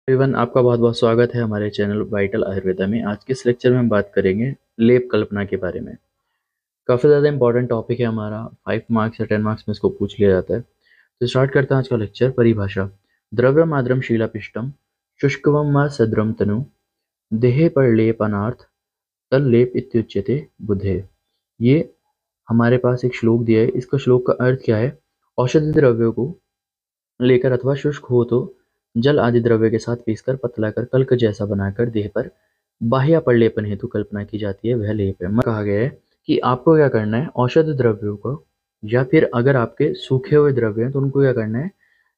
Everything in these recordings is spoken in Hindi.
एवरीवन, आपका बहुत बहुत स्वागत है हमारे चैनल वाइटल आयुर्वेदा में। आज के इस लेक्चर में हम बात करेंगे लेप कल्पना के बारे में। काफ़ी ज़्यादा इंपॉर्टेंट टॉपिक है हमारा। 5 मार्क्स या 10 मार्क्स में इसको पूछ लिया जाता है। तो स्टार्ट करते हैं आज का लेक्चर। परिभाषा: द्रव्यम आद्रम शीलापिष्टम शुष्कवम व सद्रम तनु देहे पर लेपनार्थ तल लेप इत्युच्यते बुधे। ये हमारे पास एक श्लोक दिया है। इसका श्लोक का अर्थ क्या है? औषधि द्रव्यों को लेकर अथवा शुष्क हो तो जल आदि द्रव्य के साथ पीसकर पतला कर कल्क जैसा बनाकर देह पर बाह्य प्रलेपन हेतु कल्पना की जाती है, वह लेप है। कहा गया है कि आपको क्या करना है, औषध द्रव्यों को या फिर अगर आपके सूखे हुए द्रव्य हैं तो उनको क्या करना है,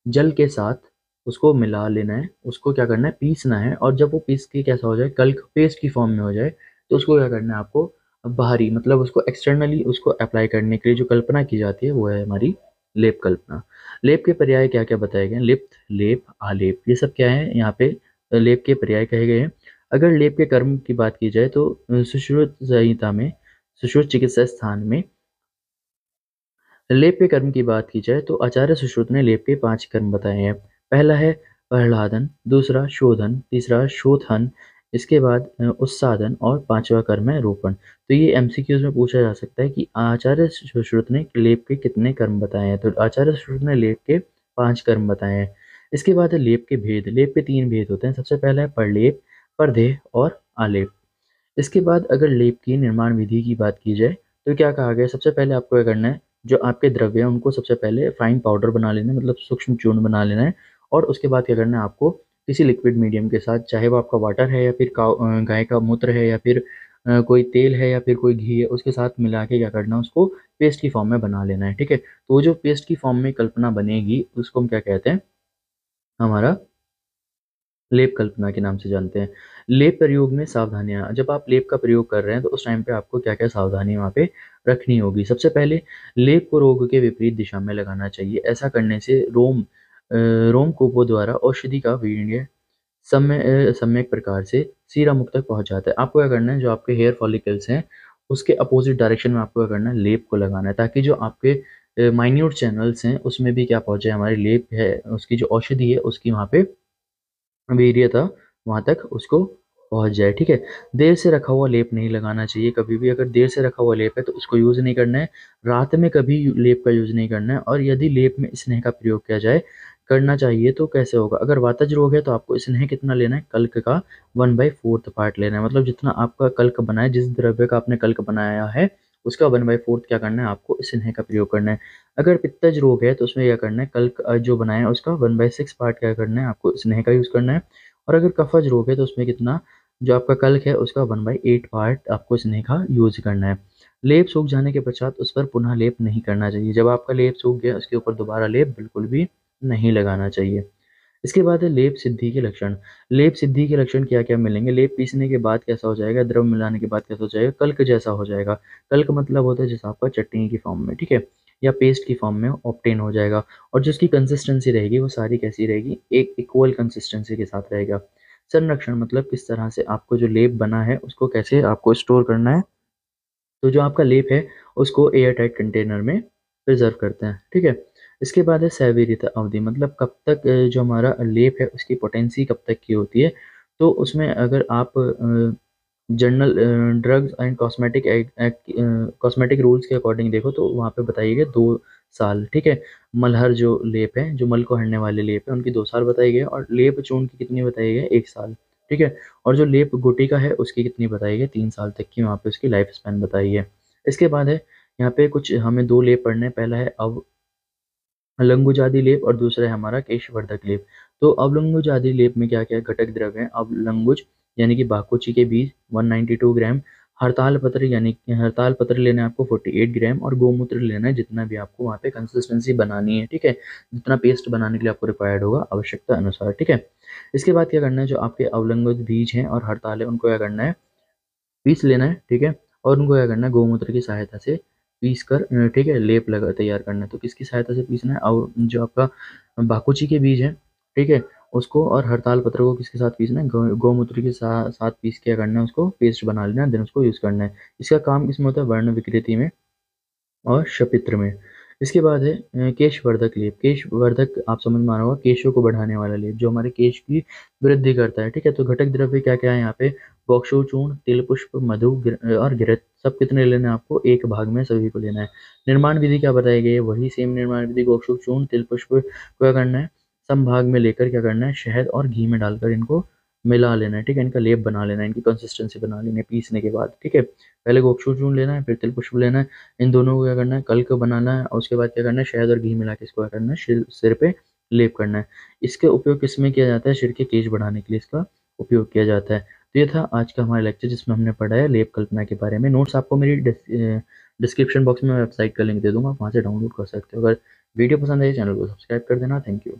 जल के साथ उसको मिला लेना है, उसको क्या करना है, पीसना है। और जब वो पीस के कैसा हो जाए, कल्क पेस्ट की फॉर्म में हो जाए, तो उसको क्या करना है आपको, बाहरी मतलब उसको एक्सटर्नली उसको अप्लाई करने के लिए जो कल्पना की जाती है वो है हमारी लेप कल्पना। लेप के पर्याय क्या क्या बताए गए हैं? लिप्त, लेप, आलेप, ये सब क्या है यहाँ पे लेप के पर्याय कहे गए हैं। अगर लेप के कर्म की बात की जाए तो सुश्रुत संहिता में, सुश्रुत चिकित्सा स्थान में लेप के कर्म की बात की जाए तो आचार्य सुश्रुत ने लेप के 5 कर्म बताए हैं। पहला है प्रहलादन, दूसरा शोधन, तीसरा शोथन, इसके बाद उत्सादन और 5वां कर्म है रोपण। तो ये एमसीक्यूज में पूछा जा सकता है कि आचार्य सुश्रुत ने लेप के कितने कर्म बताए हैं। तो आचार्य सुश्रुत ने लेप के 5 कर्म बताए हैं। इसके बाद है लेप के भेद। लेप के 3 भेद होते हैं। सबसे पहला है परलेप, परदेह और आलेप। इसके बाद अगर लेप की निर्माण विधि की बात की जाए तो क्या कहा गया है? सबसे पहले आपको क्या करना है, जो आपके द्रव्य हैं उनको सबसे पहले फाइन पाउडर बना लेना है, मतलब सूक्ष्म चूर्ण बना लेना है। और उसके बाद क्या करना है आपको, किसी लिक्विड मीडियम के साथ, चाहे वो आपका वाटर है या फिर गाय का मूत्र है या फिर कोई तेल है या फिर कोई घी है, उसके साथ मिला के क्या करना है, उसको पेस्ट की फॉर्म में बना लेना है। ठीक है, तो वो जो पेस्ट की फॉर्म में कल्पना बनेगी उसको हम क्या कहते हैं, हमारा लेप कल्पना के नाम से जानते हैं। लेप प्रयोग में सावधानियां: जब आप लेप का प्रयोग कर रहे हैं तो उस टाइम पे आपको क्या क्या सावधानी वहाँ पे रखनी होगी। सबसे पहले लेप को रोग के विपरीत दिशा में लगाना चाहिए। ऐसा करने से रोमकूपों द्वारा औषधि का वीर्य सम्यक प्रकार से सीरा मुख तक पहुंच जाता है। आपको क्या करना है, जो आपके हेयर फॉलिकल्स हैं उसके अपोजिट डायरेक्शन में आपको क्या करना है, लेप को लगाना है, ताकि जो आपके माइन्यूट चैनल्स हैं उसमें भी क्या पहुंचे, हमारी लेप है उसकी जो औषधि है उसकी वहाँ पे वीर्यता वहाँ तक उसको पहुँच जाए। ठीक है, देर से रखा हुआ लेप नहीं लगाना चाहिए कभी भी। अगर देर से रखा हुआ लेप है तो उसको यूज़ नहीं करना है। रात में कभी लेप का यूज़ नहीं करना है। और यदि लेप में स्नेह का प्रयोग किया जाए, करना चाहिए तो कैसे होगा? अगर वातज रोग है तो आपको स्नेह कितना लेना है, कल्क का 1/4 पार्ट लेना है। मतलब जितना आपका कल्क बना है, जिस द्रव्य का आपने कल्क बनाया है उसका 1/4 क्या करना है, आपको स्नेह का प्रयोग करना है। अगर पित्तज रोग है तो उसमें क्या करना है, कल्क जो बनाया है उसका 1/6 पार्ट क्या करना है, आपको स्नेह का यूज़ करना है। और अगर कफज रोग है तो उसमें कितना, जो आपका कल्क है उसका 1/8 पार्ट आपको स्नेह का यूज़ करना है। लेप सूख जाने के पश्चात उस पर पुनः लेप नहीं करना चाहिए। जब आपका लेप सूख गया उसके ऊपर दोबारा लेप बिल्कुल भी नहीं लगाना चाहिए। इसके बाद है लेप सिद्धि के लक्षण। लेप सिद्धि के लक्षण क्या-क्या मिलेंगे? लेप पीसने के बाद कैसा हो जाएगा? द्रव मिलाने के बाद कैसा हो जाएगा? कल्क जैसा हो जाएगा। कल्क मतलब होता है जैसा आपका चटनी की फॉर्म में, ठीक है? या पेस्ट की फॉर्म में ऑब्टेन हो जाएगा। और जो उसकी कंसिस्टेंसी रहेगी वो सारी कैसी रहेगी? एक इक्वल कंसिस्टेंसी के साथ रहेगा। संरक्षण मतलब किस तरह से आपको जो लेप बना है उसको कैसे आपको स्टोर करना है। तो जो आपका लेप है उसको एयर टाइट कंटेनर में प्रिजर्व करते हैं, ठीक है। इसके बाद है सैवीरिता अवधि, मतलब कब तक जो हमारा लेप है उसकी पोटेंसी कब तक की होती है। तो उसमें अगर आप general drugs and cosmetic act cosmetic rules के अकॉर्डिंग देखो तो वहाँ पे बताइए गए 2 साल, ठीक है। मलहर जो लेप है, जो मल को हरने वाले लेप है, उनकी 2 साल बताई गई है। और लेप चूर्ण की कितनी बताई गई है? 1 साल, ठीक है। और जो लेप गुटिका है उसकी कितनी बताई गई? 3 साल तक की वहाँ पे उसकी लाइफ स्पैन बताई है। इसके बाद है यहाँ पे कुछ हमें 2 लेप पढ़ने हैं। पहला है अवलंगुजादि लेप और दूसरा है हमारा केशवर्धक लेप। तो अवलंगुजादि लेप में क्या-क्या घटक द्रव्य हैं? अवलंगुज यानी कि बाकुची के बीज 192 ग्राम, हरताल पत्र यानी कि हरताल पत्र लेना है आपको 48 ग्राम, और गोमूत्र लेना है जितना भी आपको वहाँ पे कंसिस्टेंसी बनानी है, ठीक है? जितना पेस्ट बनाने के लिए आपको रिक्वायर्ड होगा आवश्यकता अनुसार, ठीक है? इसके बाद क्या करना है, जो आपके अवलंगुज बीज हैं और हरताल है उनको क्या करना है, पीस लेना है, ठीक है? और उनको क्या करना है, गोमूत्र की सहायता से पीस कर ठीक है, लेप लगा तैयार करना है। तो किसकी सहायता से पीसना है? और जो आपका बाकुची के बीज है, ठीक है, उसको और हरताल पत्र को किसके साथ पीसना है? गौमूत्र के साथ पीस के क्या करना है, उसको पेस्ट बना लेना है, देन उसको यूज़ करना है। इसका काम किसमें होता है? वर्ण विकृति में और शपित्र में। इसके बाद है केशवर्धक लेप। केशवर्धक आप समझ में आ रहा होगा, केशों को बढ़ाने वाला लेप जो हमारे केश की वृद्धि करता है। ठीक है, तो घटक द्रव्य क्या क्या है यहाँ पे? बॉक्सो चूर्ण, तिल पुष्प, मधु और घृत। सब कितने लेना है आपको? एक भाग में सभी को लेना है। निर्माण विधि क्या बताई गई है? वही सेम निर्माण विधि। बॉक्सो चूर्ण, तिल पुष्प को क्या करना है? समभाग में लेकर क्या करना है? शहद और घी में डालकर इनको मिला लेना है। ठीक है, इनका लेप बना लेना है, इनकी कंसिस्टेंसी बना लेनी है पीसने के बाद। ठीक है, पहले गोक्षु चूर्ण लेना है, फिर तिल पुष्प लेना है। इन दोनों को क्या करना है? कल को बनाना है और उसके बाद क्या करना है? शहद और घी मिला के इसको क्या करना है? सिर पे लेप करना है। इसका उपयोग किसमें किया जाता है? सिर के केश बढ़ाने के लिए इसका उपयोग किया जाता है। तो ये था आज का हमारा लेक्चर जिसमें हमने पढ़ा है लेप कल्पना के बारे में। नोट्स आपको मेरी डिस्क्रिप्शन बॉक्स में वेबसाइट का लिंक दे दूंगा, आप वहाँ से डाउनलोड कर सकते हो। अगर वीडियो पसंद आई चैनल को सब्सक्राइब कर देना। Thank you.